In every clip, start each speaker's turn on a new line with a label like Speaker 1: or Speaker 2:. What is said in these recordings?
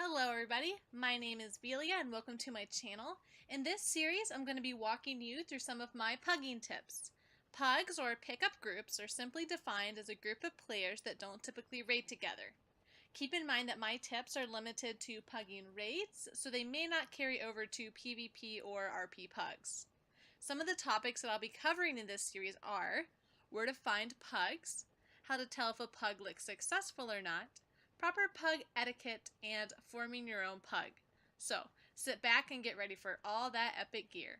Speaker 1: Hello everybody, my name is Velia and welcome to my channel. In this series I'm going to be walking you through some of my pugging tips. Pugs or pickup groups are simply defined as a group of players that don't typically raid together. Keep in mind that my tips are limited to pugging raids, so they may not carry over to PvP or RP pugs. Some of the topics that I'll be covering in this series are where to find pugs, how to tell if a pug looks successful or not, proper pug etiquette, and forming your own pug. So, sit back and get ready for all that epic gear.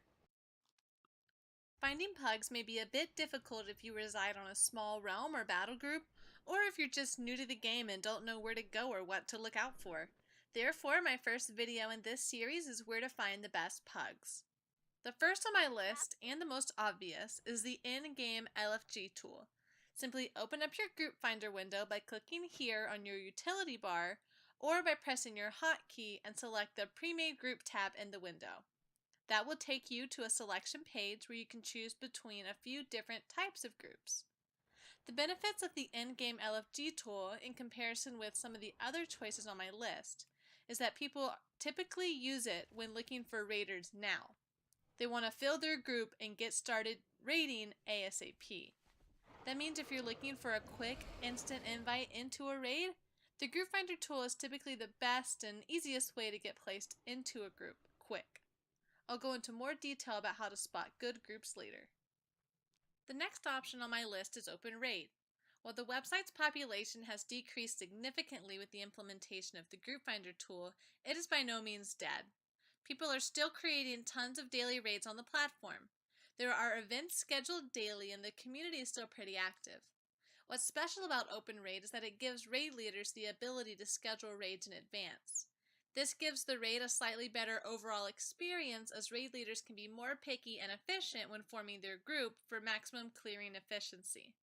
Speaker 1: Finding pugs may be a bit difficult if you reside on a small realm or battle group, or if you're just new to the game and don't know where to go or what to look out for. Therefore, my first video in this series is where to find the best pugs. The first on my list, and the most obvious, is the in-game LFG tool. Simply open up your group finder window by clicking here on your utility bar, or by pressing your hotkey and select the pre-made group tab in the window. That will take you to a selection page where you can choose between a few different types of groups. The benefits of the in-game LFG tool in comparison with some of the other choices on my list is that people typically use it when looking for raiders now. They want to fill their group and get started raiding ASAP. That means if you're looking for a quick, instant invite into a raid, the Group Finder tool is typically the best and easiest way to get placed into a group quick. I'll go into more detail about how to spot good groups later. The next option on my list is OpenRaid. While the website's population has decreased significantly with the implementation of the Group Finder tool, it is by no means dead. People are still creating tons of daily raids on the platform. There are events scheduled daily and the community is still pretty active. What's special about OpenRaid is that it gives raid leaders the ability to schedule raids in advance. This gives the raid a slightly better overall experience as raid leaders can be more picky and efficient when forming their group for maximum clearing efficiency.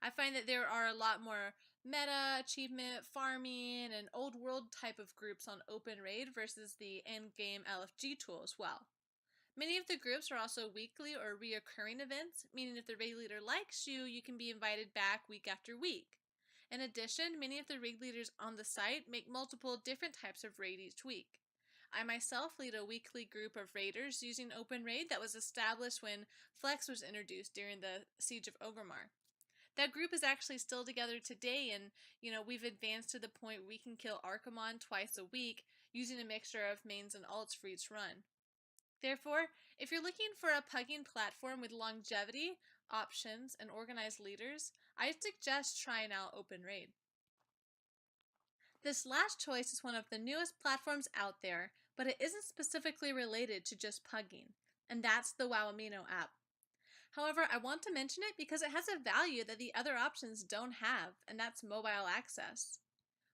Speaker 1: I find that there are a lot more meta, achievement, farming, and old world type of groups on OpenRaid versus the in-game LFG tool as well. Many of the groups are also weekly or reoccurring events, meaning if the raid leader likes you, you can be invited back week after week. In addition, many of the raid leaders on the site make multiple different types of raid each week. I myself lead a weekly group of raiders using OpenRaid that was established when Flex was introduced during the Siege of Orgrimmar. That group is actually still together today, and we've advanced to the point where we can kill Archimon twice a week using a mixture of mains and ults for each run. Therefore, if you're looking for a pugging platform with longevity, options, and organized leaders, I suggest trying out OpenRaid. This last choice is one of the newest platforms out there, but it isn't specifically related to just pugging, and that's the WoW Amino app. However, I want to mention it because it has a value that the other options don't have, and that's mobile access.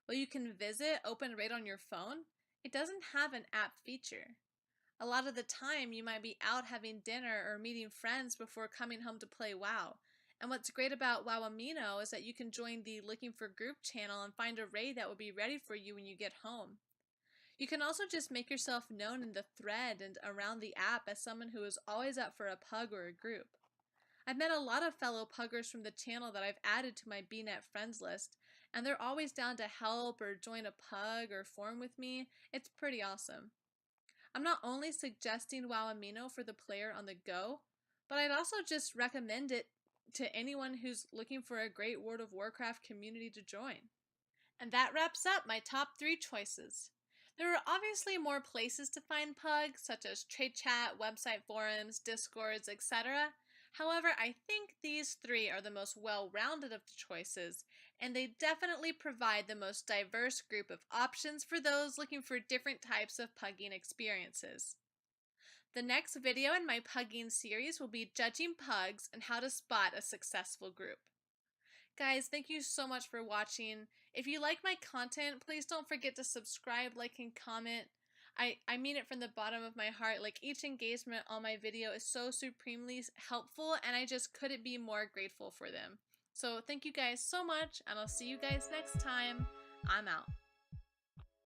Speaker 1: While you can visit OpenRaid on your phone, it doesn't have an app feature. A lot of the time, you might be out having dinner or meeting friends before coming home to play WoW. And what's great about WoW Amino is that you can join the Looking for Group channel and find a raid that will be ready for you when you get home. You can also just make yourself known in the thread and around the app as someone who is always up for a pug or a group. I've met a lot of fellow puggers from the channel that I've added to my BNet friends list, and they're always down to help or join a pug or form with me. It's pretty awesome. I'm not only suggesting WoW Amino for the player on the go, but I'd also just recommend it to anyone who's looking for a great World of Warcraft community to join. And that wraps up my top 3 choices. There are obviously more places to find pugs, such as trade chat, website forums, discords, etc. However, I think these 3 are the most well-rounded of the choices, and they definitely provide the most diverse group of options for those looking for different types of pugging experiences. The next video in my pugging series will be judging pugs and how to spot a successful group. Guys, thank you so much for watching. If you like my content, please don't forget to subscribe, like, and comment. I mean it from the bottom of my heart. Like, each engagement on my video is so supremely helpful, and I just couldn't be more grateful for them. So thank you guys so much, and I'll see you guys next time. I'm out.